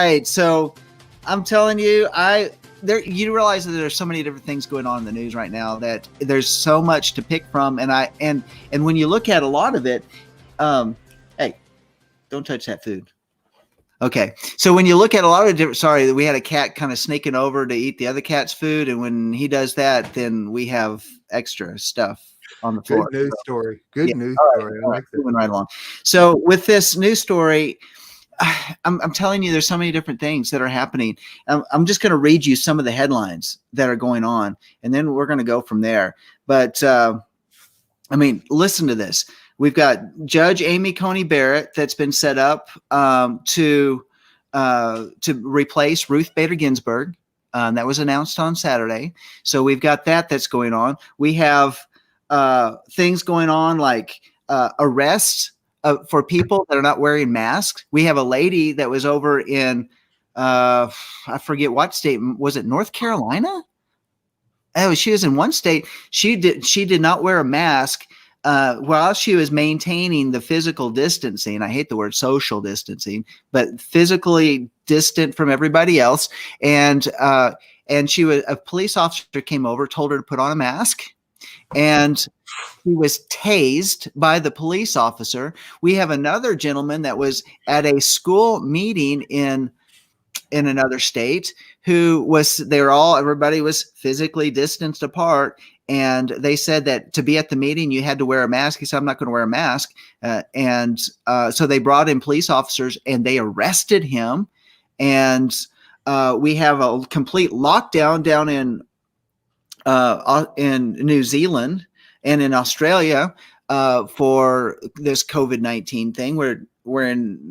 right. So I'm telling you, you realize that there's so many different things going on in the news right now that there's so much to pick from. And when you look at a lot of it, hey, don't touch that food. Okay. So when you look at a lot of different, sorry, we had a cat kind of sneaking over to eat the other cat's food. And when he does that, then we have extra stuff on the floor. Good news story. Good news story. I like that. Moving right along. So with this news story, I'm telling you, there's so many different things that are happening. I'm just going to read you some of the headlines that are going on, and then we're going to go from there. But I mean, listen to this. We've got Judge Amy Coney Barrett that's been set up to replace Ruth Bader Ginsburg. That was announced on Saturday. So we've got that's going on. We have things going on like arrests for people that are not wearing masks. We have a lady that was over in I forget what state. Was it North Carolina? Oh, she was in one state. She did not wear a mask while she was maintaining the physical distancing. I hate the word social distancing, but physically distant from everybody else. And a police officer came over, told her to put on a mask, and he was tased by the police officer. We have another gentleman that was at a school meeting in another state everybody was physically distanced apart. And they said that to be at the meeting, you had to wear a mask. He said, I'm not going to wear a mask. So they brought in police officers and they arrested him. And we have a complete lockdown down in New Zealand and in Australia for this COVID-19 thing where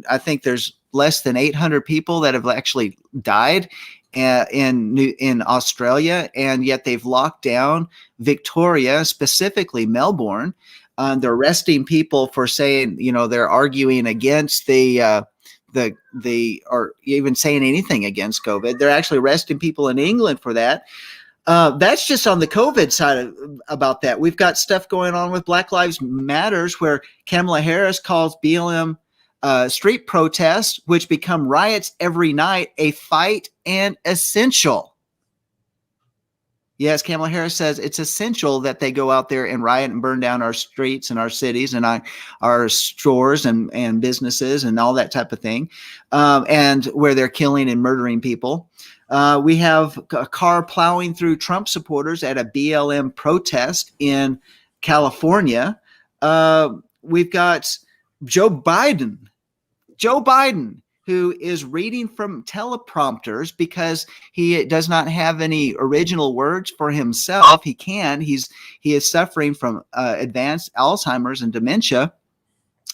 I think there's less than 800 people that have actually died in Australia, and yet they've locked down Victoria, specifically Melbourne. They're arresting people for saying, they're arguing against or even saying anything against COVID. They're actually arresting people in England for that. That's just on the COVID side about that. We've got stuff going on with Black Lives Matters, where Kamala Harris calls BLM street protests, which become riots every night, a fight and essential. Yes, Kamala Harris says it's essential that they go out there and riot and burn down our streets and our cities and our stores and businesses and all that type of thing, and where they're killing and murdering people. We have a car plowing through Trump supporters at a BLM protest in California. We've got Joe Biden, who is reading from teleprompters because he does not have any original words for himself. He is suffering from advanced Alzheimer's and dementia.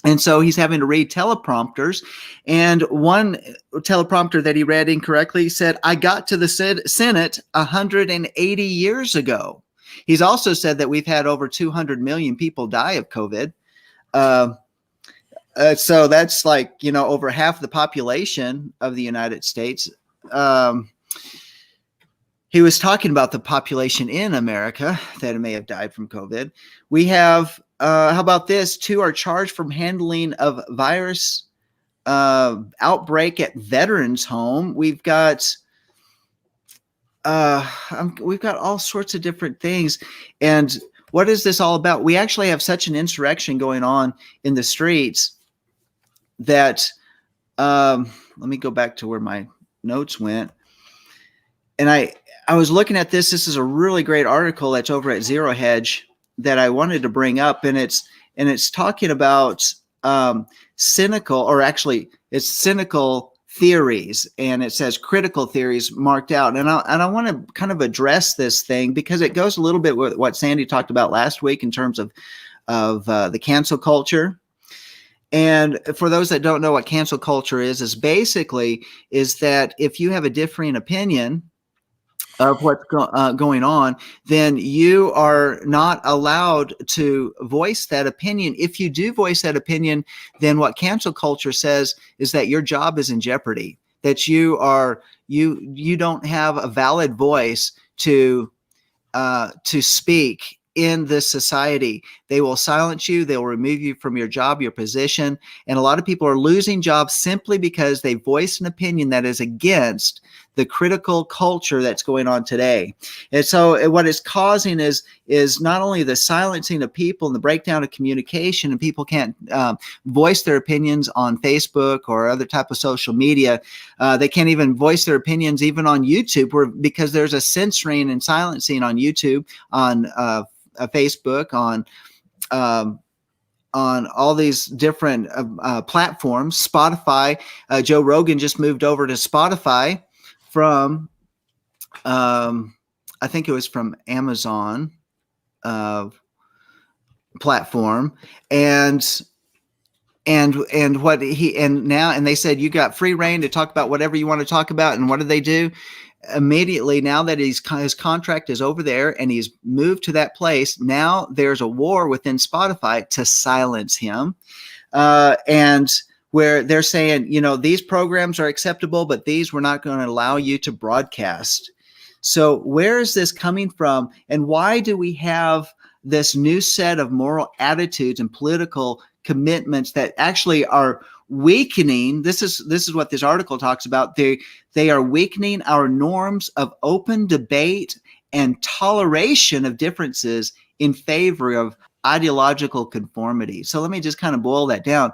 And so he's having to read teleprompters. And one teleprompter that he read incorrectly said, "I got to the Senate 180 years ago." He's also said that we've had over 200 million people die of COVID. So that's like, over half the population of the United States. He was talking about the population in America that may have died from COVID. We have, how about this? 2 are charged from handling of virus outbreak at veterans home. We've got all sorts of different things. And what is this all about? We actually have such an insurrection going on in the streets that let me go back to where my notes went. And I was looking at this. This is a really great article that's over at Zero Hedge that I wanted to bring up, and it's talking about cynical theories, and it says critical theories marked out. And I want to kind of address this thing because it goes a little bit with what Sandi talked about last week in terms of the cancel culture. And for those that don't know what cancel culture is that if you have a differing opinion of what's going on, then you are not allowed to voice that opinion. If you do voice that opinion, then what cancel culture says is that your job is in jeopardy, that you don't have a valid voice to speak in this society, They will silence you. They will remove you from your job, your position. And a lot of people are losing jobs simply because they voice an opinion that is against the critical culture that's going on today. And so what it's causing is not only the silencing of people and the breakdown of communication, and people can't voice their opinions on Facebook or other type of social media. They can't even voice their opinions even on YouTube, because there's a censoring and silencing on YouTube, on Facebook, on all these different platforms. Spotify, Joe Rogan just moved over to Spotify from, I think it was from Amazon platform, and what he, and now, and they said, you got free reign to talk about whatever you want to talk about. And what do they do? Immediately, now that his contract is over there and he's moved to that place, now there's a war within Spotify to silence him. And where they're saying, these programs are acceptable, but these we're not going to allow you to broadcast. So where is this coming from? And why do we have this new set of moral attitudes and political commitments that actually are weakening? This is what this article talks about. They are weakening our norms of open debate and toleration of differences in favor of ideological conformity. So let me just kind of boil that down.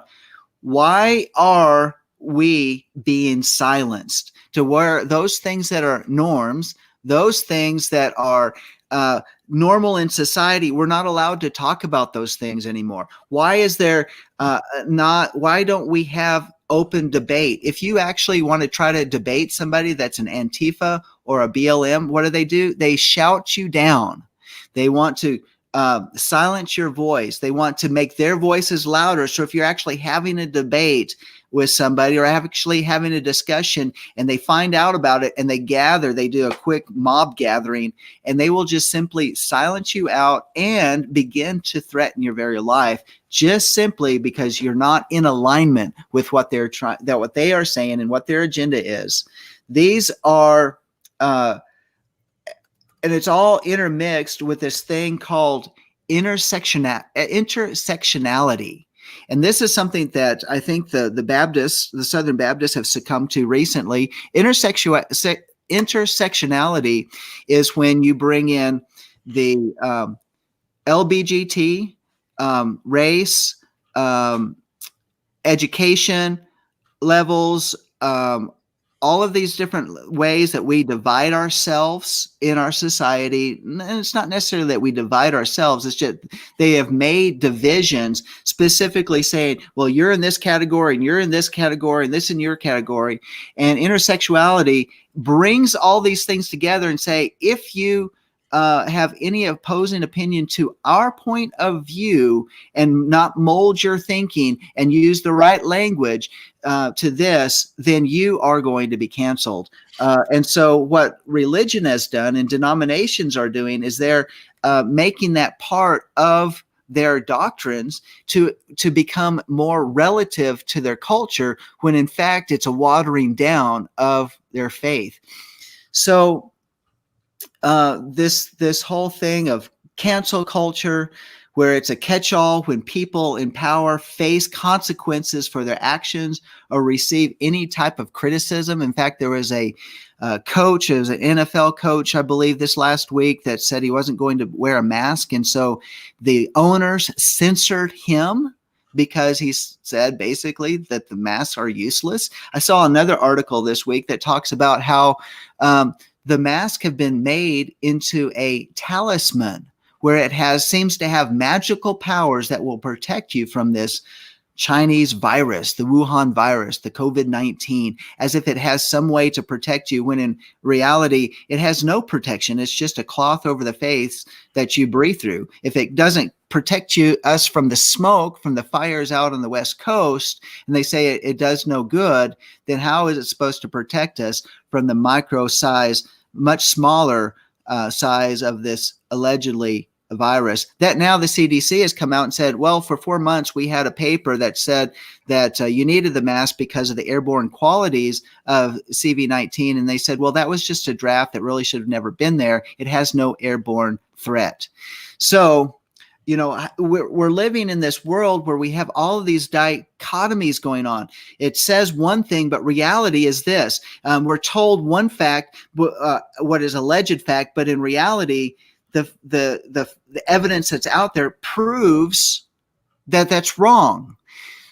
Why are we being silenced to where those things that are norms, those things that are normal in society, we're not allowed to talk about those things anymore? Why is there why don't we have open debate? If you actually want to try to debate somebody that's an Antifa or a BLM, what do? They shout you down. They want to silence your voice. They want to make their voices louder. So if you're actually having a debate with somebody or actually having a discussion and they find out about it and they do a quick mob gathering, and they will just simply silence you out and begin to threaten your very life, just simply because you're not in alignment with what what they are saying and what their agenda is. These are and it's all intermixed with this thing called intersectionality. And this is something that I think the Baptists, the Southern Baptists, have succumbed to recently. Intersectionality is when you bring in the LBGT, race, education levels, all of these different ways that we divide ourselves in our society. And it's not necessarily that we divide ourselves. It's just they have made divisions specifically saying, well, you're in this category and you're in this category and this in your category. And intersexuality brings all these things together and say, if you have any opposing opinion to our point of view and not mold your thinking and use the right language to this, then you are going to be canceled. And so what religion has done and denominations are doing is they're making that part of their doctrines to become more relative to their culture, when in fact it's a watering down of their faith. So this whole thing of cancel culture, where it's a catch-all when people in power face consequences for their actions or receive any type of criticism. In fact, there was a coach, it was an NFL coach, I believe, this last week that said he wasn't going to wear a mask. And so the owners censored him because he said basically that the masks are useless. I saw another article this week that talks about how the masks have been made into a talisman, where it seems to have magical powers that will protect you from this Chinese virus, the Wuhan virus, the COVID-19, as if it has some way to protect you, when in reality, it has no protection. It's just a cloth over the face that you breathe through. If it doesn't protect us from the smoke, from the fires out on the West Coast, and they say it does no good, then how is it supposed to protect us from the micro size, much smaller size of this allegedly virus that now the CDC has come out and said, well, for 4 months, we had a paper that said that you needed the mask because of the airborne qualities of CV-19. And they said, well, that was just a draft that really should have never been there. It has no airborne threat. So, we're living in this world where we have all of these dichotomies going on. It says one thing, but reality is this. We're told one fact, what is alleged fact, but in reality, the evidence that's out there proves that that's wrong.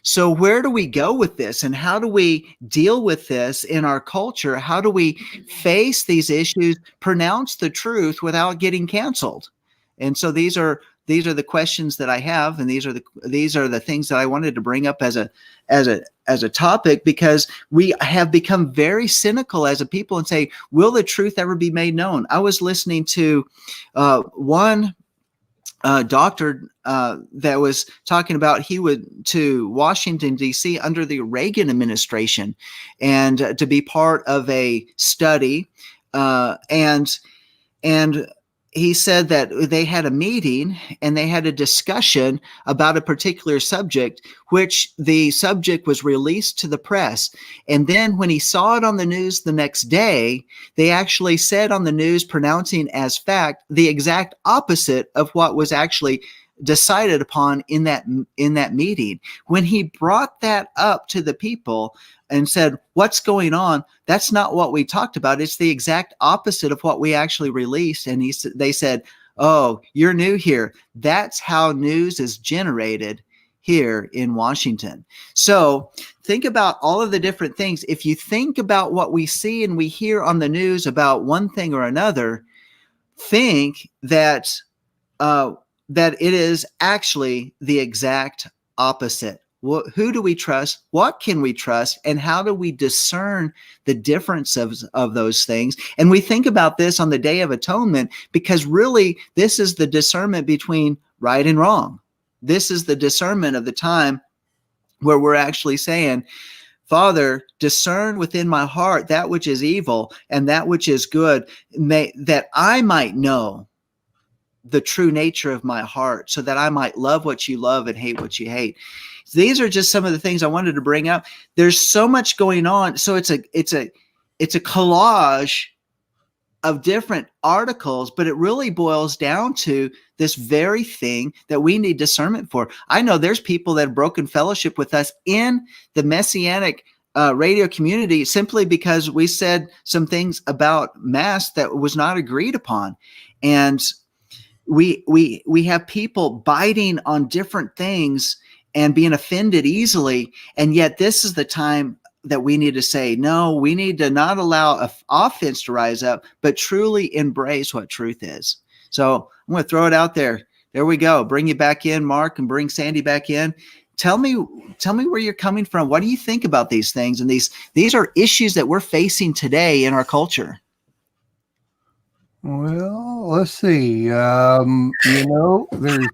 So where do we go with this, and how do we deal with this in our culture? How do we face these issues, pronounce the truth without getting canceled? And so these are the questions that I have, and these are the things that I wanted to bring up as a topic, because we have become very cynical as a people and say, will the truth ever be made known? I was listening to one doctor that was talking about he went to Washington, D.C. under the Reagan administration and to be part of a study. And he said that they had a meeting and they had a discussion about a particular subject, which the subject was released to the press. And then when he saw it on the news the next day, they actually said on the news, pronouncing as fact, the exact opposite of what was actually decided upon in that meeting. When he brought that up to the people and said, what's going on? That's not what we talked about. It's the exact opposite of what we actually released. And they said, oh, you're new here. That's how news is generated here in Washington. So think about all of the different things. If you think about what we see and we hear on the news about one thing or another, think that that it is actually the exact opposite. Who do we trust? What can we trust? And how do we discern the difference of those things? And we think about this on the Day of Atonement, because really this is the discernment between right and wrong. This is the discernment of the time where we're actually saying, Father, discern within my heart that which is evil and that which is good, that I might know the true nature of my heart, so that I might love what you love and hate what you hate. These are just some of the things I wanted to bring up. There's so much going on. So it's a collage of different articles, but it really boils down to this very thing that we need discernment for. I know there's people that have broken fellowship with us in the Messianic radio community simply because we said some things about Mass that was not agreed upon. And we have people biting on different things and being offended easily. And yet this is the time that we need to say, no, we need to not allow offense to rise up, but truly embrace what truth is. So I'm going to throw it out there. There we go. Bring you back in, Mark, and bring Sandi back in. Tell me where you're coming from. What do you think about these things? And these are issues that we're facing today in our culture. Well, let's see. There's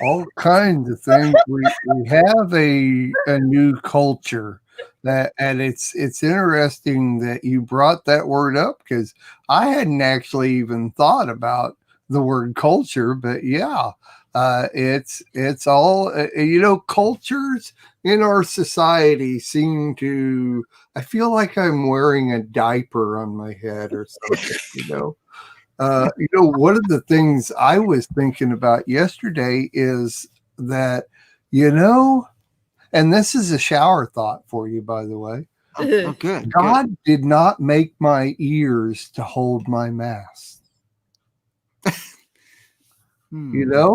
all kinds of things. We have a new culture and it's interesting that you brought that word up, because I hadn't actually even thought about the word culture. But yeah, it's all cultures in our society seem to. I feel like I'm wearing a diaper on my head or something. One of the things I was thinking about yesterday is that, and this is a shower thought for you, by the way. Oh, good. God did not make my ears to hold my mask.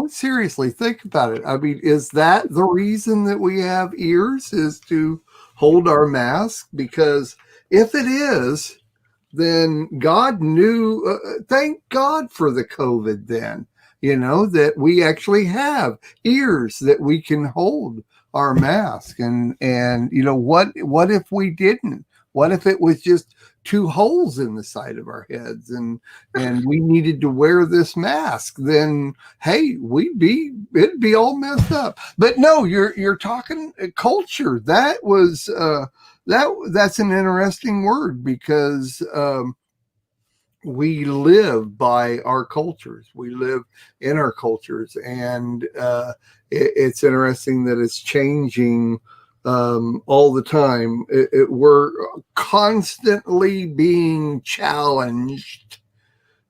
Seriously, think about it. I mean, is that the reason that we have ears, is to hold our mask? Because if it is, then God knew, thank God for the COVID then, that we actually have ears that we can hold our mask. And what if we didn't? What if it was just two holes in the side of our heads and we needed to wear this mask? Then, hey, it'd be all messed up. But no, you're talking culture. That was, that's an interesting word, because we live by our cultures. We live in our cultures, and it's interesting that it's changing all the time. We're constantly being challenged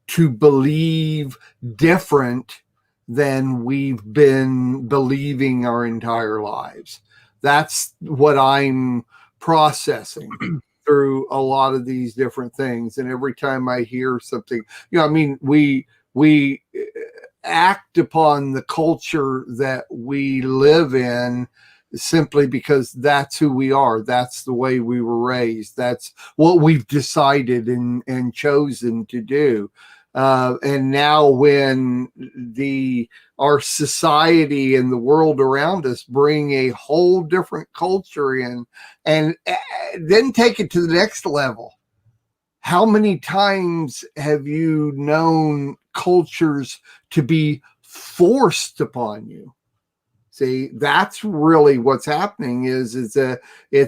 to believe different than we've been believing our entire lives. That's what I'm processing through a lot of these different things. And every time I hear something, I mean, we act upon the culture that we live in simply because that's who we are. That's the way we were raised. That's what we've decided and chosen to do. And now when our society and the world around us bring a whole different culture in, and then take it to the next level. How many times have you known cultures to be forced upon you? See, that's really what's happening. It's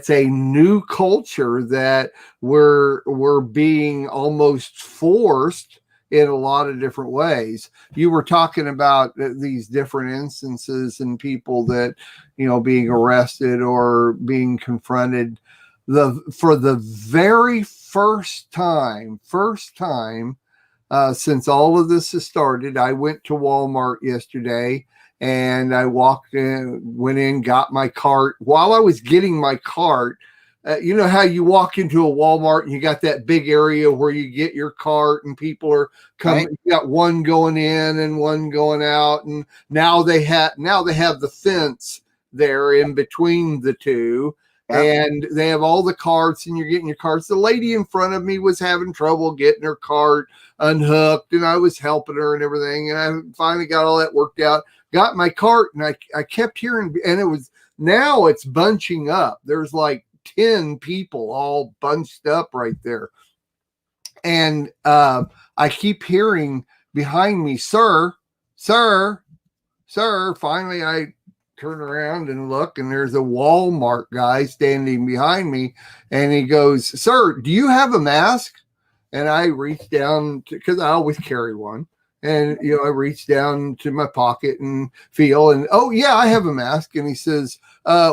a new culture that we're being almost forced in a lot of different ways. You were talking about these different instances and people that, being arrested or being confronted. For the very first time since all of this has started, I went to Walmart yesterday and I went in, got my cart. While I was getting my cart, you know how you walk into a Walmart and you got that big area where you get your cart and people are coming. Right. You got one going in and one going out, and now they have the fence there in between the two. Yep. And they have all the carts, and you're getting your carts. The lady in front of me was having trouble getting her cart unhooked, and I was helping her and everything. And I finally got all that worked out, got my cart, and I kept hearing, and now it's bunching up. There's like 10 people all bunched up right there. And I keep hearing behind me, sir. Finally, I turn around and look, and there's a Walmart guy standing behind me, and he goes, "Sir, do you have a mask?" And I reach down because I always carry one, and I reach down to my pocket and feel, and oh yeah, I have a mask. And he says,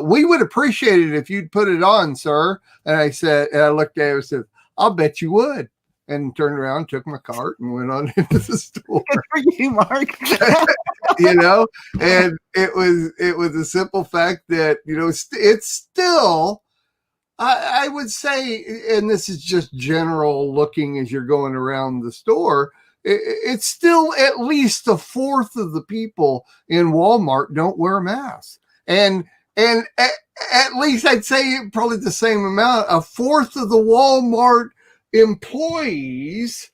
"We would appreciate it if you'd put it on, sir." And I said, and I looked at him and said, "I'll bet you would." And turned around, took my cart, and went on into the store. Good for you, Mark. And it was a simple fact that it's still, I would say, and this is just general looking as you're going around the store, it's still at least a fourth of the people in Walmart don't wear masks, and at least I'd say probably the same amount, a fourth of the Walmart employees,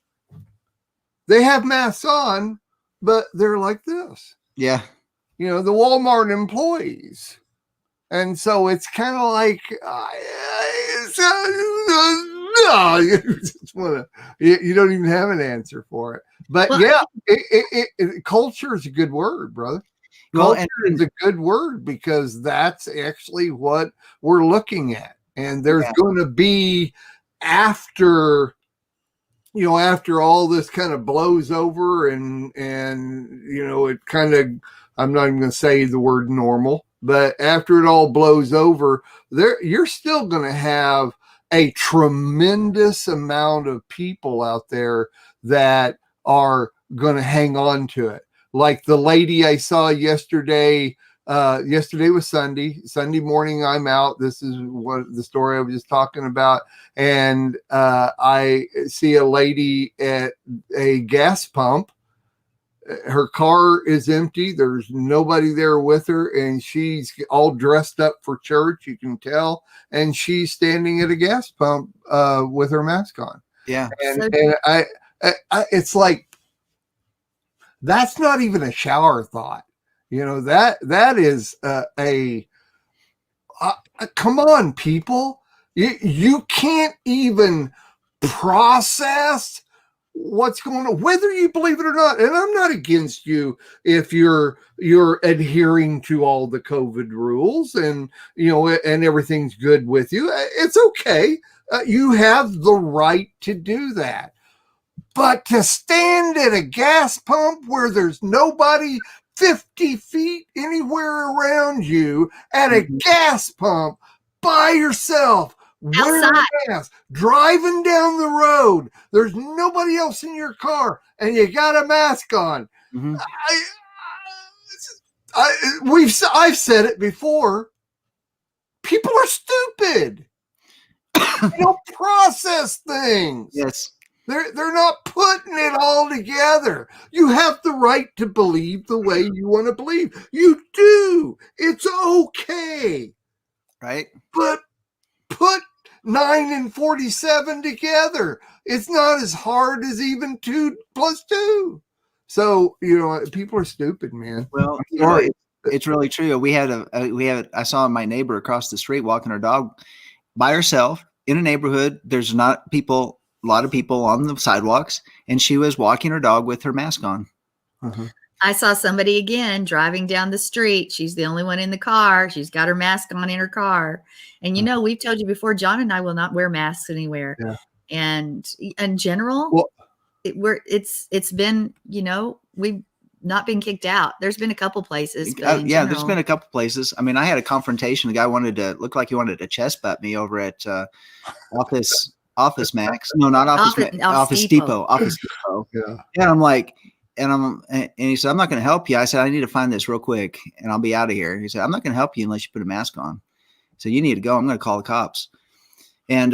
they have masks on, but they're like this. Yeah. The Walmart employees. And so it's kind of like, you don't even have an answer for it. But culture is a good word, brother. Culture is a good word because that's actually what we're looking at. And there's going to be, after all this kind of blows over and it kind of, I'm not even going to say the word normal, but after it all blows over, you're still going to have a tremendous amount of people out there that are going to hang on to it. Like the lady I saw yesterday. Yesterday was Sunday morning. I'm out. This is what the story I was just talking about. And I see a lady at a gas pump. Her car is empty. There's nobody there with her. And she's all dressed up for church. You can tell. And she's standing at a gas pump with her mask on. Yeah. And I it's like, that's not even a shower thought. That is come on, people. You can't even process what's going on, whether you believe it or not. And I'm not against you if you're adhering to all the COVID rules and and everything's good with you. It's okay. You have the right to do that. But to stand at a gas pump where there's nobody 50 feet anywhere around you at a gas pump by yourself, wearing a mask, driving down the road, there's nobody else in your car, and you got a mask on. Mm-hmm. I've said it before. People are stupid. They don't process things. Yes. They're not putting it all together. You have the right to believe the way you want to believe. You do. It's okay. Right. But put 9 and 47 together. It's not as hard as even 2 plus 2. So, people are stupid, man. Well, it's really true. I saw my neighbor across the street walking her dog by herself in a neighborhood. There's not a lot of people on the sidewalks, and she was walking her dog with her mask on. Uh-huh. I saw somebody again driving down the street. She's the only one in the car. She's got her mask on in her car. And we've told you before, John and I will not wear masks anywhere. Yeah. And in general, it's been, we've not been kicked out. There's been a couple places. But there's been a couple places. I mean, I had a confrontation. The guy looked like he wanted to chest butt me over at Office Max. No, not Office Depot. Office Depot. Yeah. And I'm like, and he said, I'm not going to help you. I said, I need to find this real quick and I'll be out of here. He said, I'm not going to help you unless you put a mask on. So you need to go. I'm going to call the cops. And,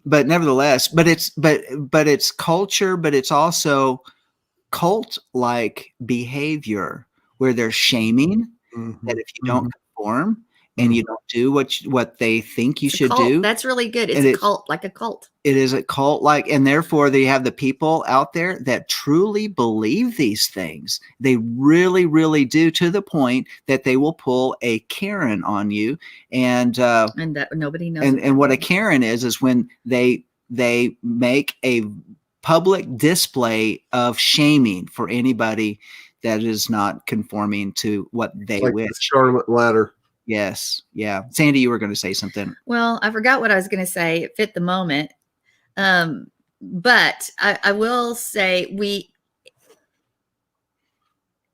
but nevertheless, but it's culture, but it's also cult-like behavior where they're shaming that if you don't conform and you don't do what they think you should do. That's really good. It's a cult, like a cult. It is a cult, and therefore they have the people out there that truly believe these things. They really, really do, to the point that they will pull a Karen on you, and that nobody knows. And what a Karen is when they make a public display of shaming for anybody that is not conforming to what they wish. The Charlotte Ladder. Yes. Yeah. Sandy, you were going to say something. Well, I forgot what I was going to say. It fit the moment. But I will say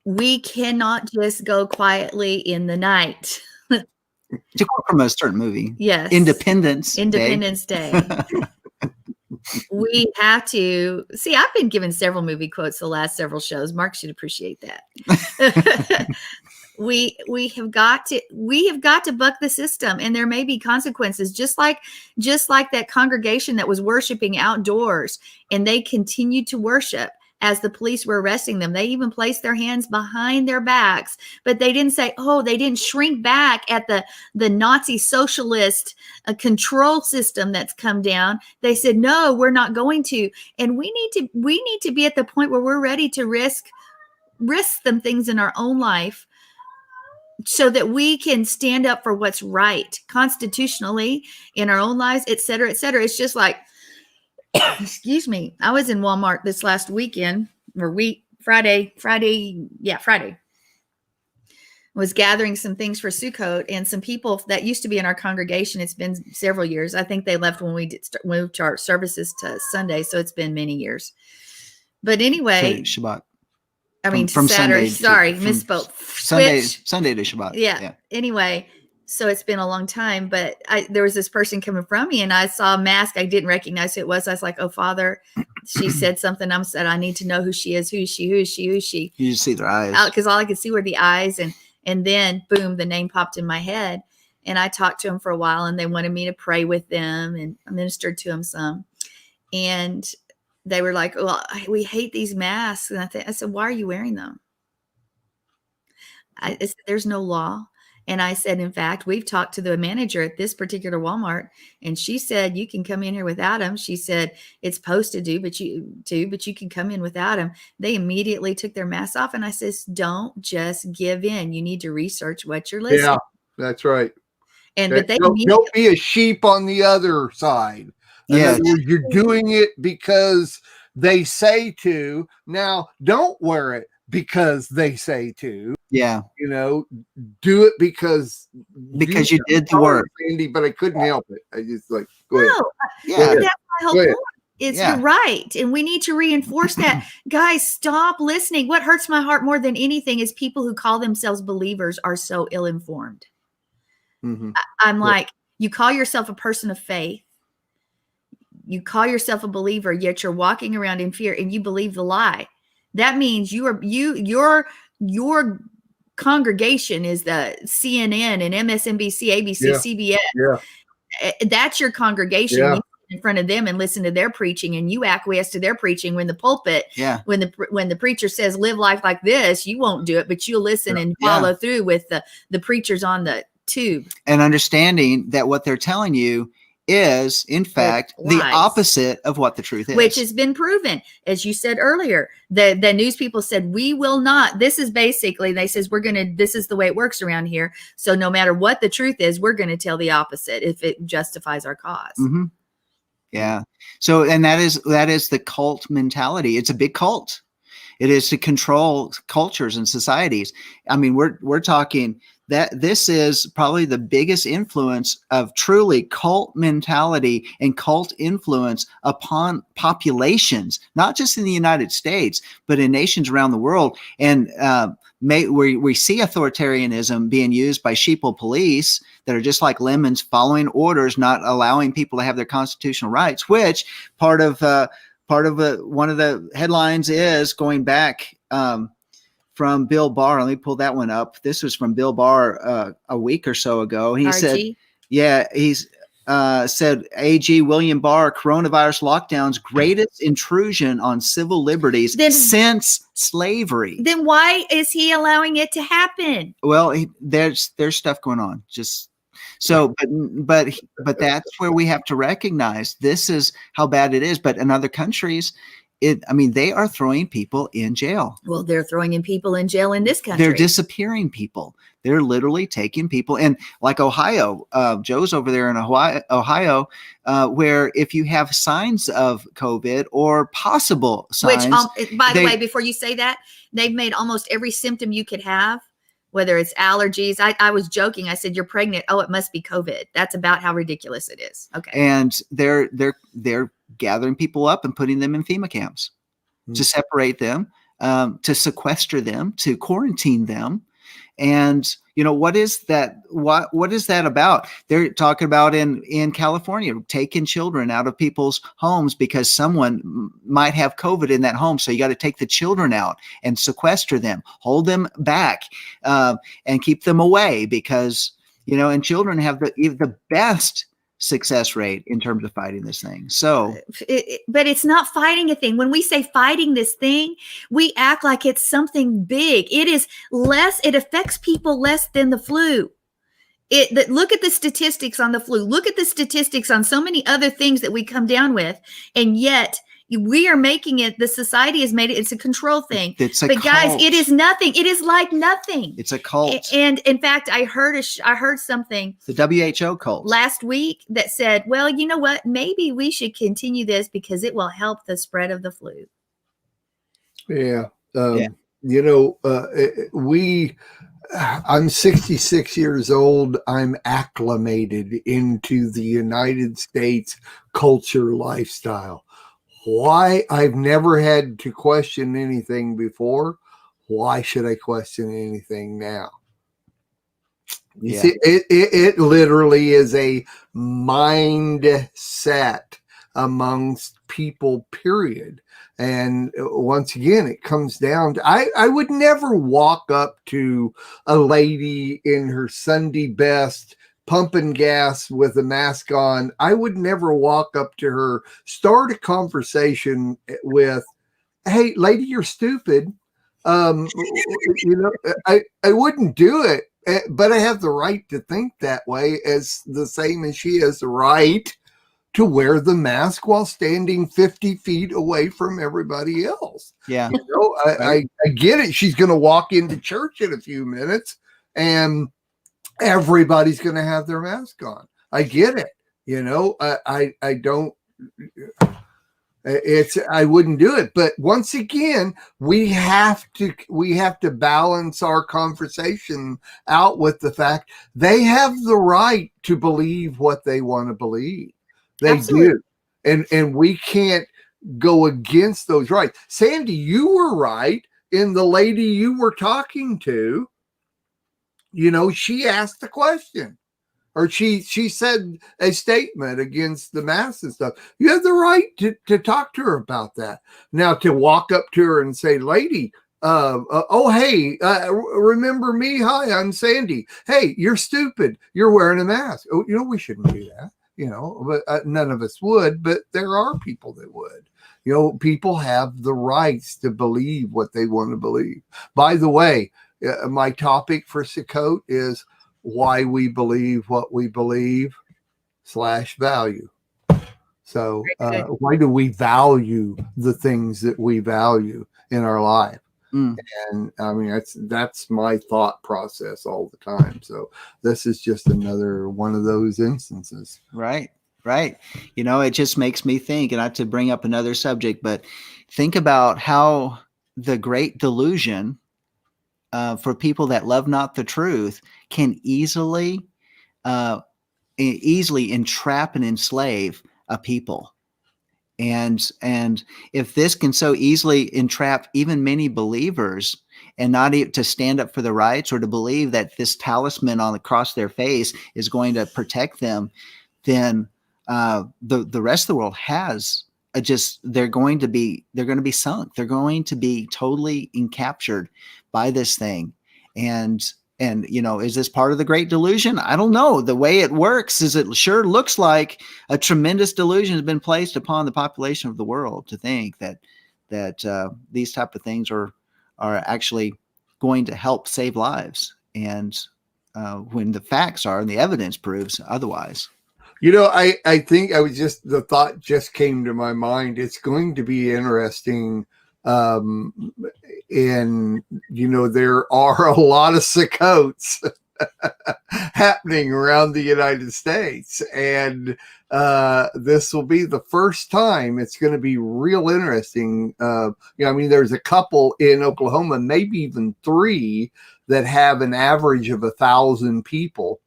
we cannot just go quietly in the night. To quote from a certain movie. Yes. Independence Day. We have to see. I've been given several movie quotes the last several shows. Mark should appreciate that. We have got to buck the system, and there may be consequences, just like that congregation that was worshiping outdoors, and they continued to worship as the police were arresting them. They even placed their hands behind their backs, but they didn't say, they didn't shrink back at the Nazi socialist control system that's come down. They said, no, we're not going to. And we need to be at the point where we're ready to risk some things in our own life so that we can stand up for what's right constitutionally in our own lives, et cetera, et cetera. It's just like, excuse me, I was in Walmart this last weekend Friday. Was gathering some things for Sukkot, and some people that used to be in our congregation. It's been several years. I think they left when we moved our services to Sunday. So it's been many years, but anyway, Shabbat. I mean, from Saturday. Sunday Misspoke. Sunday to Shabbat. Yeah. Anyway, so it's been a long time, but there was this person coming from me, and I saw a mask. I didn't recognize who it was. I was like, "Oh, Father," she said something. I said, "I need to know who she is. Who is she? Who is she? Who is she?" You just see their eyes, because all I could see were the eyes, and then boom, the name popped in my head. And I talked to them for a while, and they wanted me to pray with them, and I ministered to them some. And they were like, "Well, we hate these masks." And I said, "Why are you wearing them?" I said, "There's no law." And I said, "In fact, we've talked to the manager at this particular Walmart, and she said, you can come in here without them." She said, "It's posted but you can come in without them." They immediately took their masks off. And I says, "Don't just give in. You need to research what you're listening." Yeah, that's right. But they don't be a sheep on the other side. Yeah, you're doing it because they say to. Now, don't wear it because they say to. Yeah, do it because you did the work, Sandy. But I couldn't help it. I just go ahead. Yeah, that's my whole point. You're right, and we need to reinforce that. Guys, stop listening. What hurts my heart more than anything is people who call themselves believers are so ill-informed. Mm-hmm. I'm like, you call yourself a person of faith. You call yourself a believer, yet you're walking around in fear and you believe the lie. That means your congregation is the CNN and MSNBC, ABC, Yeah. CBS. Yeah. That's your congregation. Yeah. You sit in front of them and listen to their preaching, and you acquiesce to their preaching. When the pulpit, when the preacher says live life like this, you won't do it, but you'll listen and follow through with the preachers on the tube. And understanding that what they're telling you is, in fact, the opposite of what the truth is. Which has been proven. As you said earlier, the news people said, we will not. This is basically, they says, this is the way it works around here. So no matter what the truth is, we're going to tell the opposite if it justifies our cause. Mm-hmm. Yeah. So, and that is the cult mentality. It's a big cult. It is to control cultures and societies. I mean, we're talking that this is probably the biggest influence of truly cult mentality and cult influence upon populations, not just in the United States, but in nations around the world. And we see authoritarianism being used by sheeple police that are just like lemons, following orders, not allowing people to have their constitutional rights, which one of the headlines is going back from Bill Barr. Let me pull that one up. This was from Bill Barr a week or so ago. He said, he's said AG William Barr, coronavirus lockdowns greatest intrusion on civil liberties since slavery. Then why is he allowing it to happen? Well, there's stuff going on. Just so, but that's where we have to recognize this is how bad it is. But in other countries, they are throwing people in jail. Well, they're throwing people in jail in this country. They're disappearing people. They're literally taking people. And like Ohio, Joe's over there in Ohio, where if you have signs of COVID or possible signs. Which, by the way, before you say that, they've made almost every symptom you could have, whether it's allergies. I was joking. I said, you're pregnant. Oh, it must be COVID. That's about how ridiculous it is. Okay. And they're gathering people up and putting them in FEMA camps to separate them, to sequester them, to quarantine them. And what is that? What is that about? They're talking about in California, taking children out of people's homes because someone might have COVID in that home. So you got to take the children out and sequester them, hold them back, and keep them away because, and children have the best success rate in terms of fighting this thing. So, but it's not fighting a thing. When we say fighting this thing, we act like it's something big. It is less. It affects people less than the flu. Look at the statistics on the flu. Look at the statistics on so many other things that we come down with, and yet we are making it. The society has made it. It's a control thing. But guys, it is nothing. It is like nothing. It's a cult. And in fact, I heard something. The WHO cult last week that said, "Well, you know what? Maybe we should continue this because it will help the spread of the flu." Yeah. I'm 66 years old. I'm acclimated into the United States culture lifestyle. Why I've never had to question anything before. Why should I question anything now? You see, it literally is a mindset amongst people, period. And once again, it comes down to, I would never walk up to a lady in her Sunday best, pumping gas with a mask on. I would never walk up to her, start a conversation with, "Hey, lady, you're stupid." I wouldn't do it, but I have the right to think that way, as the same as she has the right to wear the mask while standing 50 feet away from everybody else. Yeah. I get it. She's going to walk into church in a few minutes and everybody's going to have their mask on. I get it. I don't, I wouldn't do it. But once again, we have to balance our conversation out with the fact they have the right to believe what they want to believe. They Absolutely. Do. And we can't go against those rights. Sandy, you were right in the lady you were talking to. She asked the question, or she said a statement against the mask and stuff. You have the right to talk to her about that. Now, to walk up to her and say, "Lady, oh, hey, remember me? Hi, I'm Sandy. Hey, you're stupid. You're wearing a mask. Oh, we shouldn't do that. But none of us would, but there are people that would. People have the rights to believe what they want to believe. By the way, my topic for Sukkot is why we believe what we believe / value. So why do we value the things that we value in our life? And I mean, that's my thought process all the time. So this is just another one of those instances. Right. It just makes me think, and not to bring up another subject, but think about how the great delusion for people that love not the truth can easily entrap and enslave a people. And if this can so easily entrap even many believers, and not to stand up for the rights or to believe that this talisman across their face is going to protect them, then the rest of the world has they're going to be sunk. They're going to be totally encaptured by this thing. And is this part of the great delusion? I don't know. The way it works is it sure looks like a tremendous delusion has been placed upon the population of the world to think that these type of things are actually going to help save lives. And when the facts are and the evidence proves otherwise. I think the thought just came to my mind. It's going to be interesting. And there are a lot of Sukkots happening around the United States, and this will be the first time. It's going to be real interesting. There's a couple in Oklahoma, maybe even 3, that have an average of 1,000 people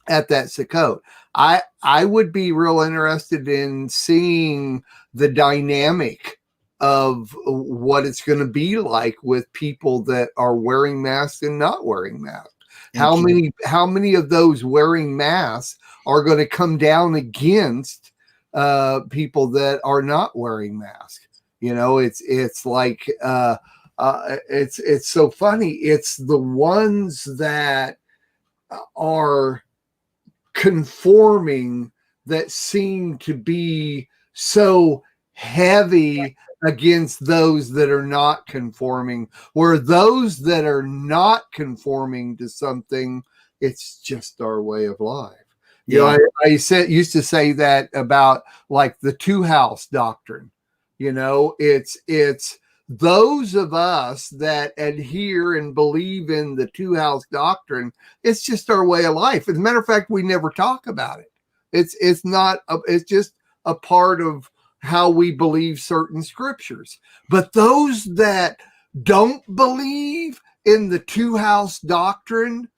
at that Sukkot. I would be real interested in seeing the dynamic of what it's going to be like with people that are wearing masks and not wearing masks. How many of those wearing masks are going to come down against people that are not wearing masks? It's like it's so funny. It's the ones that are conforming that seem to be so heavy against those that are not conforming, where those that are not conforming to something, it's just our way of life. I used to say that about like the 2 house doctrine. It's those of us that adhere and believe in the 2 house doctrine. It's just our way of life. As a matter of fact, we never talk about it. It's just a part of how we believe certain scriptures. But those that don't believe in the 2 house doctrine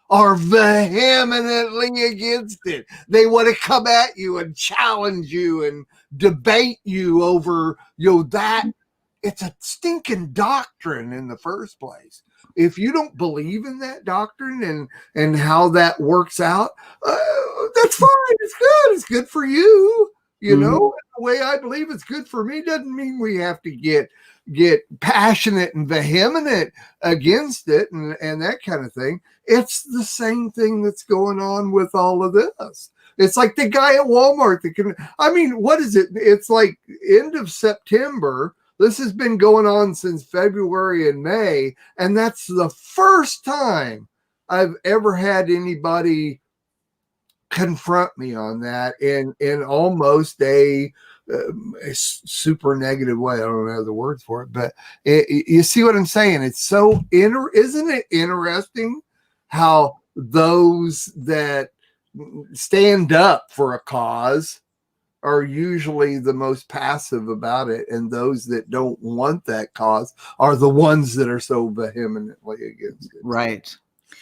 are vehemently against it. They want to come at you and challenge you and debate you over that. It's a stinking doctrine in the first place. If you don't believe in that doctrine and how that works out, that's fine. It's good. It's good for you. The way I believe it's good for me doesn't mean we have to get passionate and vehement against it and that kind of thing. It's the same thing that's going on with all of this. It's like the guy at Walmart what is it? It's like end of September. This has been going on since February and May, and that's the first time I've ever had anybody confront me on that in almost a super negative way. I don't know the words for it, but you see what I'm saying? It's so isn't it interesting how those that stand up for a cause are usually the most passive about it, and those that don't want that cause are the ones that are so vehemently against it. Right.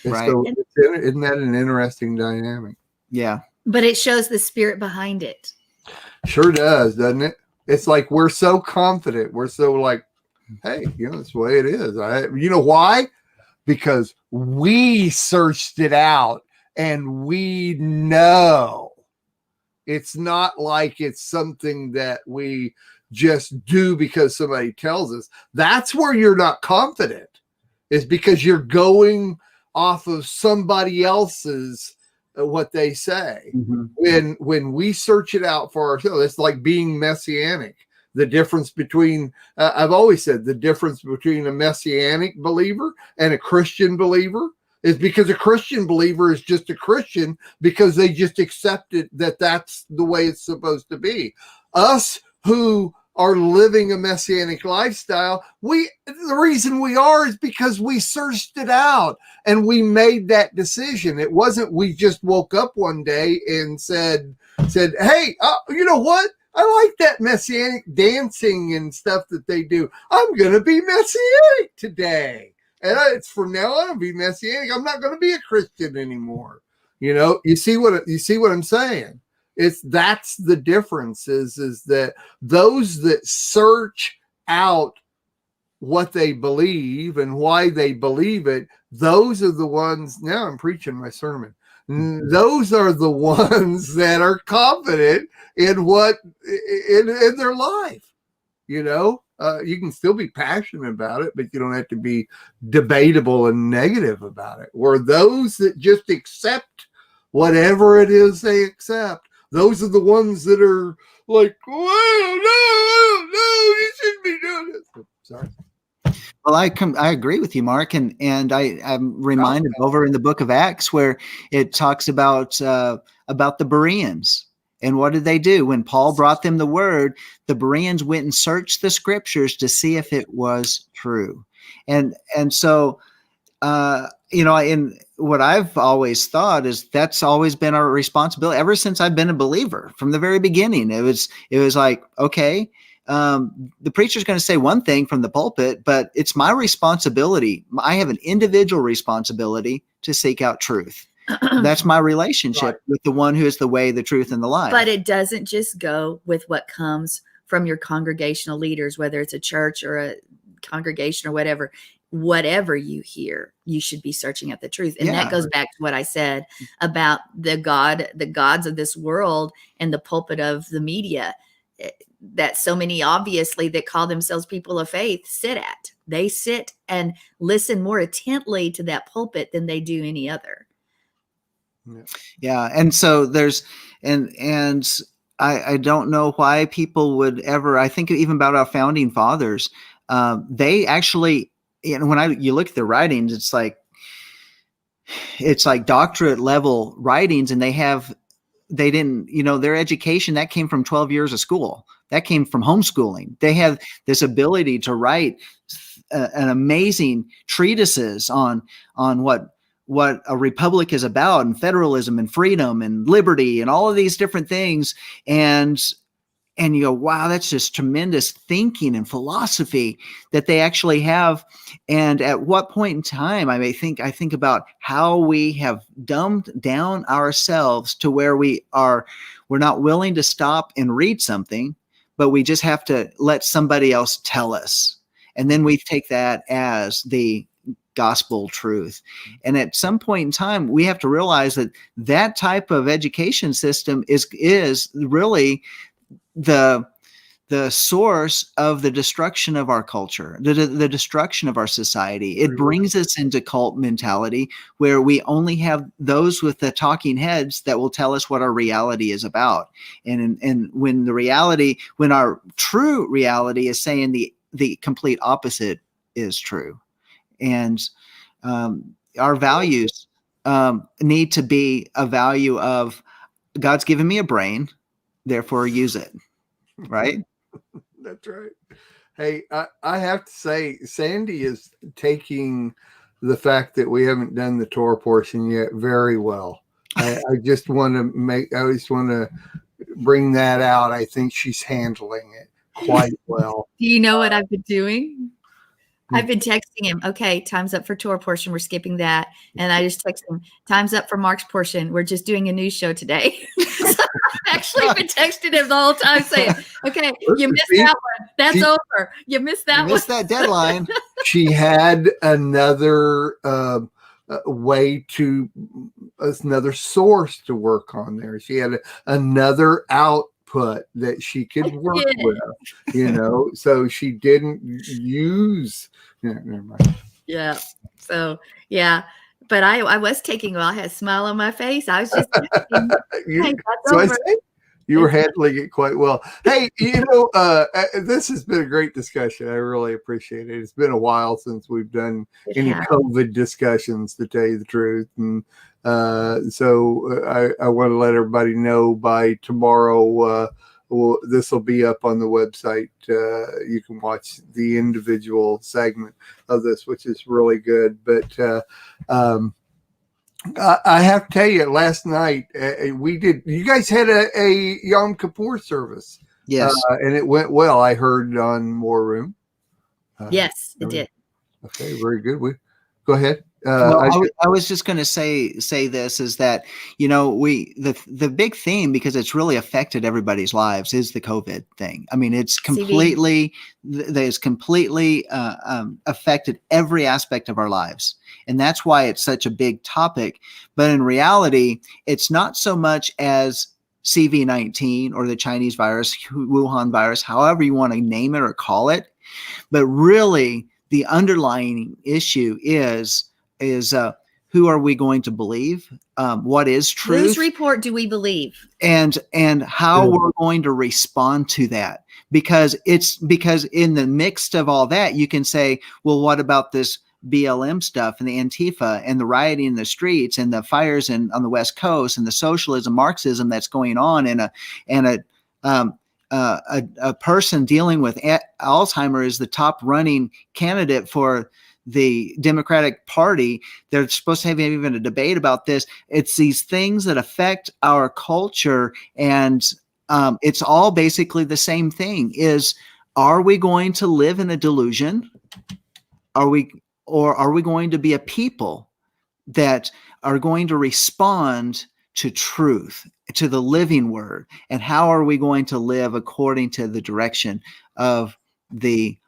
So isn't that an interesting dynamic? Yeah. But it shows the spirit behind it. Sure does, doesn't it? It's like we're so confident. We're so like, hey, that's the way it is. You know why? Because we searched it out and we know. It's not like it's something that we just do because somebody tells us. That's where you're not confident, is because you're going off of somebody else's what they say. When we search it out for ourselves, it's like being messianic. The difference between I've always said the difference between a messianic believer and a Christian believer is because a Christian believer is just a Christian because they just accepted that that's the way it's supposed to be. Us who are living a messianic lifestyle, the reason we are is because we searched it out and we made that decision. It wasn't we just woke up one day and said, hey, you know what? I like that messianic dancing and stuff that they do. I'm going to be messianic today. And it's from now on, I'll be messianic. I'm not going to be a Christian anymore. You see what I'm saying? That's the difference is that those that search out what they believe and why they believe it, those are the ones. Now I'm preaching my sermon. Those are the ones that are confident in what in their life. You can still be passionate about it, but you don't have to be debatable and negative about it. Where those that just accept whatever it is they accept, those are the ones that are like, well, no, you shouldn't be doing this. Sorry. Well, I agree with you, Mark, and I'm reminded over in the book of Acts where it talks about the Bereans. And what did they do? When Paul brought them the word, the Bereans went and searched the scriptures to see if it was true. And so, in what I've always thought is that's always been our responsibility ever since I've been a believer from the very beginning. It was like, okay, the preacher's going to say one thing from the pulpit, but it's my responsibility. I have an individual responsibility to seek out truth. That's my relationship with the one who is the way, the truth, and the life. But it doesn't just go with what comes from your congregational leaders, whether it's a church or a congregation or whatever you hear, you should be searching at the truth. And that goes back to what I said about the gods of this world and the pulpit of the media that so many obviously that call themselves people of faith sit at. They sit and listen more intently to that pulpit than they do any other. Yeah. And so there's, and I don't know why people would ever, I think even about our founding fathers, they actually, when you look at their writings, it's like doctorate level writings, and they didn't, their education that came from 12 years of school, that came from homeschooling. They have this ability to write an amazing treatises on what a republic is about, and federalism and freedom and liberty and all of these different things. And you go, wow, that's just tremendous thinking and philosophy that they actually have. And at what point in time, I think about how we have dumbed down ourselves to where we're not willing to stop and read something, but we just have to let somebody else tell us. And then we take that as the gospel truth. And at some point in time, we have to realize that type of education system is really the source of the destruction of our culture, the destruction of our society. It brings us into cult mentality where we only have those with the talking heads that will tell us what our reality is about. And when our true reality is saying the complete opposite is true. And our values need to be a value of God's given me a brain, therefore use it. Right? That's right. Hey, I have to say, Sandi is taking the fact that we haven't done the Torah portion yet very well. I just want to bring that out. I think she's handling it quite well. Do you know what I've been doing? I've been texting him, okay, time's up for Torah portion. We're skipping that. And I just text him, time's up for Mark's portion. We're just doing a news show today. So I've actually been texting him the whole time saying, okay, you missed that one. That's over. You missed that one. Missed that deadline. She had another another source to work on there. She had another output input that she could work did. with, so she didn't use. Never mind. Yeah. So yeah, but I was taking. Well, I had a smile on my face. I was just. Hey, that's So I over. say you were handling it quite well. Hey, this has been a great discussion. I really appreciate it. It's been a while since we've done any COVID discussions, to tell you the truth. And so I want to let everybody know by tomorrow, this will be up on the website. You can watch the individual segment of this, which is really good. But I have to tell you, last night you guys had a Yom Kippur service. Yes. And it went well. I heard on War Room. Yes, it did. Okay, very good. Go ahead. I was just going to say this is that, the big theme, because it's really affected everybody's lives, is the COVID thing. I mean, it's completely affected every aspect of our lives. And that's why it's such a big topic. But in reality, it's not so much as CV-19 or the Chinese virus, Wuhan virus, however you want to name it or call it. But really, the underlying issue is who are we going to believe? What is truth? Whose report do we believe? And how we're going to respond to that? Because in the mix of all that, you can say, well, what about this BLM stuff and the Antifa and the rioting in the streets and the fires on the West Coast and the socialism, Marxism that's going on, and a person dealing with Alzheimer's is the top running candidate for the Democratic Party. They're supposed to have even a debate about this. It's these things that affect our culture, and it's all basically the same thing. Are we going to live in a delusion? Are we going to be a people that are going to respond to truth, to the living word? And how are we going to live according to the direction of the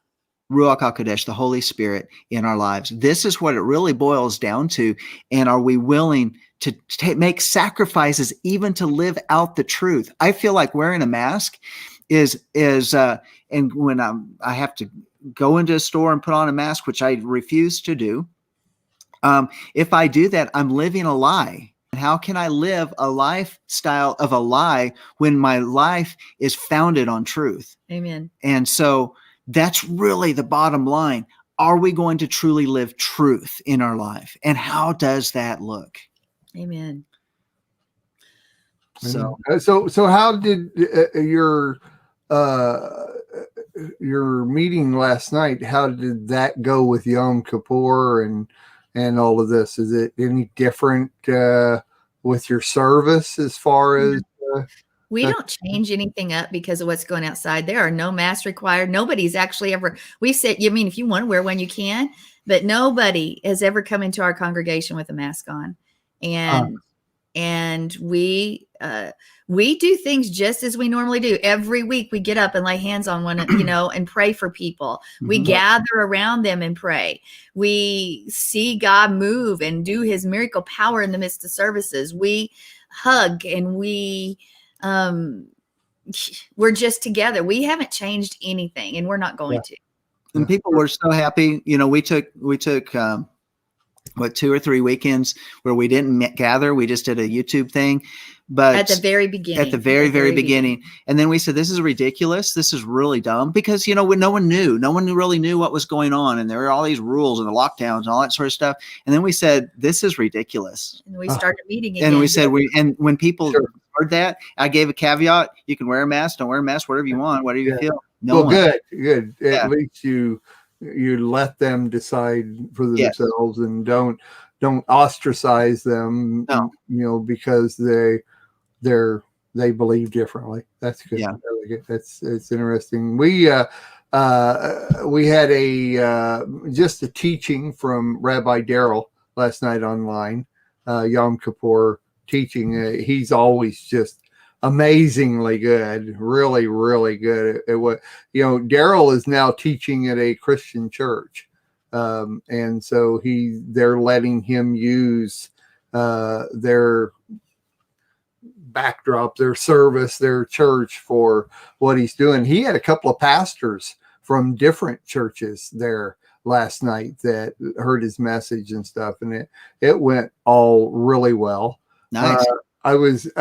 Ruach HaKodesh, the Holy Spirit, in our lives? This is what it really boils down to. And are we willing to make sacrifices even to live out the truth? I feel like wearing a mask is and when I have to go into a store and put on a mask, which I refuse to do. If I do that, I'm living a lie. And how can I live a lifestyle of a lie when my life is founded on truth? Amen. And so that's really the bottom line. Are we going to truly live truth in our life? And how does that look? Amen. So how did your meeting last night, how did that go with Yom Kippur and all of this? Is it any different with your service as far as we don't change anything up because of what's going outside? There are no masks required. Nobody's actually ever, we said, if you want to wear one, you can, but nobody has ever come into our congregation with a mask on. And we do things just as we normally do. Every week we get up and lay hands on one, and pray for people. We gather around them and pray. We see God move and do his miracle power in the midst of services. We hug and we're just together. We haven't changed anything, and we're not going to. And people were so happy. We took 2 or 3 weekends where we didn't gather. We just did a YouTube thing. But at the very beginning, at the very beginning. And then we said, this is ridiculous. This is really dumb because, when no one really knew what was going on. And there were all these rules and the lockdowns and all that sort of stuff. And then we said, this is ridiculous. And we started meeting again. And we said, and when people heard that, I gave a caveat. You can wear a mask, don't wear a mask, whatever you want, whatever you feel. Good. At least you let them decide for themselves and don't ostracize them, because they believe differently. That's good. Yeah. It's interesting. We had just a teaching from Rabbi Daryl last night online, Yom Kippur teaching. He's always just amazingly good, really, really good at what, Daryl is now teaching at a Christian church. And so they're letting him use their backdrop, their service, their church for what he's doing. He had a couple of pastors from different churches there last night that heard his message and stuff, and it went all really well. Nice. I was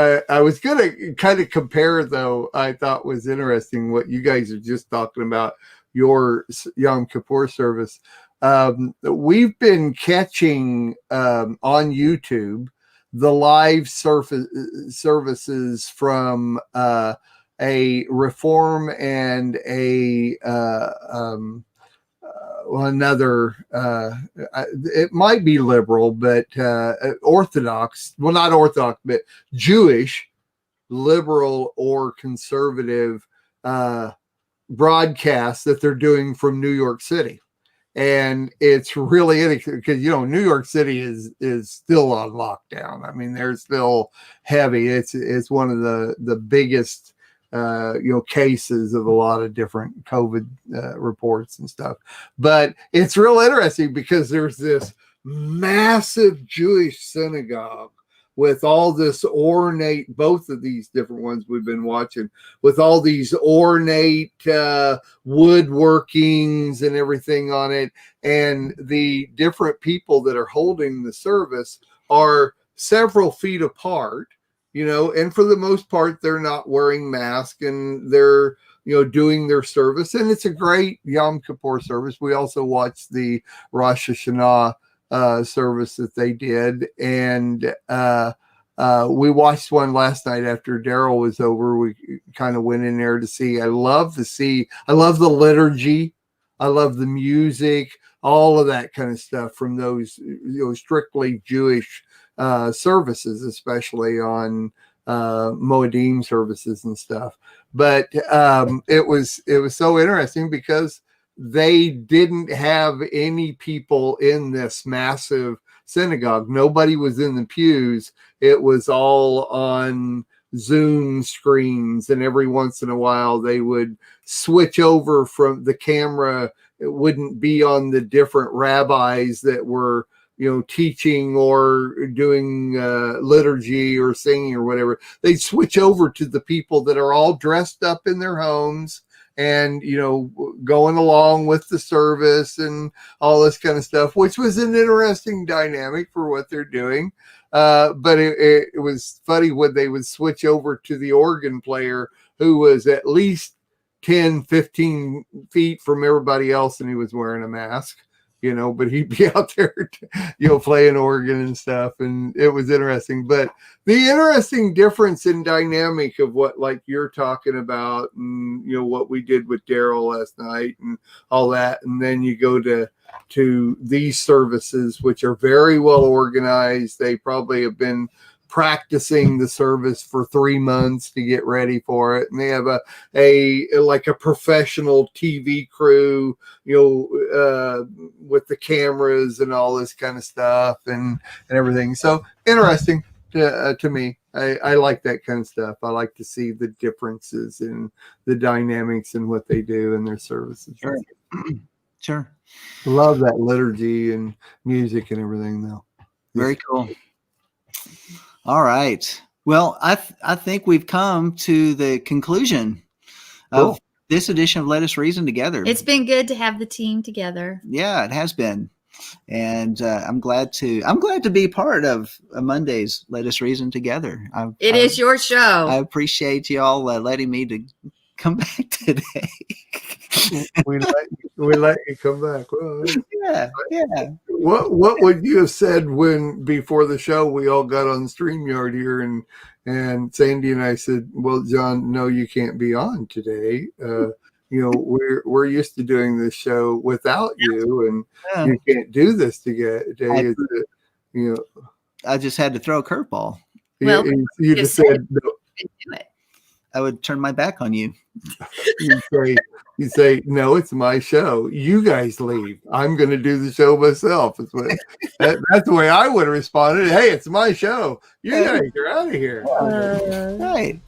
gonna kind of compare, though. I thought was interesting what you guys are just talking about, your Yom Kippur service. We've been catching on YouTube the live services from a Reform and a another, it might be liberal, but Orthodox, well, not Orthodox, but Jewish, liberal or conservative broadcasts that they're doing from New York City. And it's really interesting because, New York City is still on lockdown. I mean, they're still heavy. It's one of the biggest cases of a lot of different COVID reports and stuff. But it's real interesting because there's this massive Jewish synagogue with all this ornate, both of these different ones we've been watching, with all these ornate woodworkings and everything on it. And the different people that are holding the service are several feet apart, and for the most part, they're not wearing masks and they're, doing their service. And it's a great Yom Kippur service. We also watched the Rosh Hashanah service that they did, and we watched one last night after Daryl was over. We kind of went in there to see. I love the liturgy, I love the music, all of that kind of stuff from those strictly Jewish services, especially on Moedim services and stuff. But it was so interesting because they didn't have any people in this massive synagogue. Nobody was in the pews. It was all on Zoom screens, and every once in a while they would switch over from the camera. It wouldn't be on the different rabbis that were teaching or doing liturgy or singing or whatever. They'd switch over to the people that are all dressed up in their homes and, going along with the service and all this kind of stuff, which was an interesting dynamic for what they're doing. But it was funny when they would switch over to the organ player, who was at least 10, 15 feet from everybody else, and he was wearing a mask. But he'd be out there, playing organ and stuff. And it was interesting. But the interesting difference in dynamic of what, like you're talking about, and, what we did with Daryl last night and all that. And then you go to these services, which are very well organized. They probably have been practicing the service for 3 months to get ready for it, and they have a professional TV crew, with the cameras and all this kind of stuff and everything. So interesting to me. I like that kind of stuff. I like to see the differences in the dynamics and what they do in their services. Sure. Sure. Love that liturgy and music and everything, though. Very cool. All right. Well, I think we've come to the conclusion of this edition of Let Us Reason Together. It's been good to have the team together. Yeah, it has been. And I'm glad to be part of Monday's Let Us Reason Together. It is your show. I appreciate y'all letting me to come back today. we let you come back. Well, yeah. What would you have said when before the show we all got on StreamYard here and Sandi and I said, "Well, John, no, you can't be on today. We're used to doing this show without you, and you can't do this today." I just had to throw a curveball. Well, you just said no. Do it. I would turn my back on you. You say, no, it's my show. You guys leave. I'm going to do the show myself. That's the way I would have responded. Hey, it's my show. You guys are out of here. Right.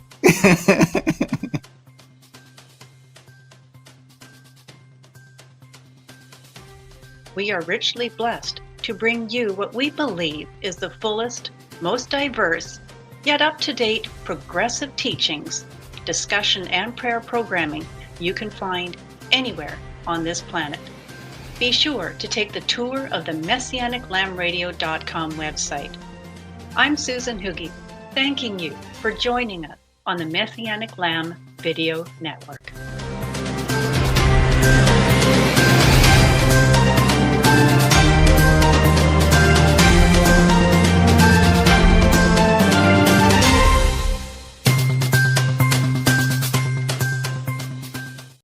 We are richly blessed to bring you what we believe is the fullest, most diverse, Get up-to-date progressive teachings, discussion, and prayer programming you can find anywhere on this planet. Be sure to take the tour of the MessianicLambRadio.com website. I'm Susan Hoogie, thanking you for joining us on the Messianic Lamb Video Network.